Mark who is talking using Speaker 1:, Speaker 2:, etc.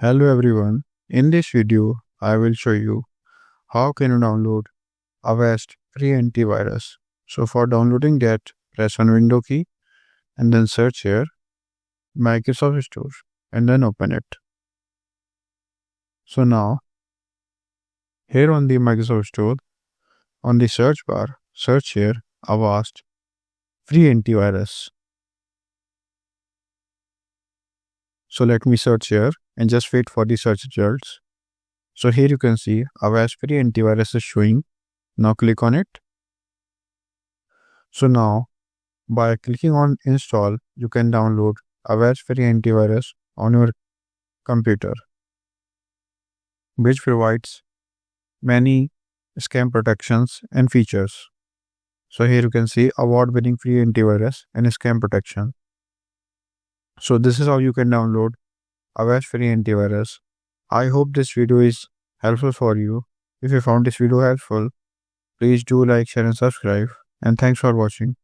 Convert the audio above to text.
Speaker 1: Hello everyone. In this video, I will show you how can you download Avast free antivirus. So for downloading that, press on window key and then search here Microsoft Store and then open it. So now here on the Microsoft Store, on the search bar, search here Avast free antivirus. So let me search here and just wait for the search results. So here you can see Avast free antivirus is showing. Now click on it. So now by clicking on install, you can download Avast free antivirus on your computer, which provides many scam protections and features. So here you can see award-winning free antivirus and scam protection. So this is how you can download Avast free antivirus. I hope this video is helpful for you. If you found this video helpful, please do like, share and subscribe. And thanks for watching.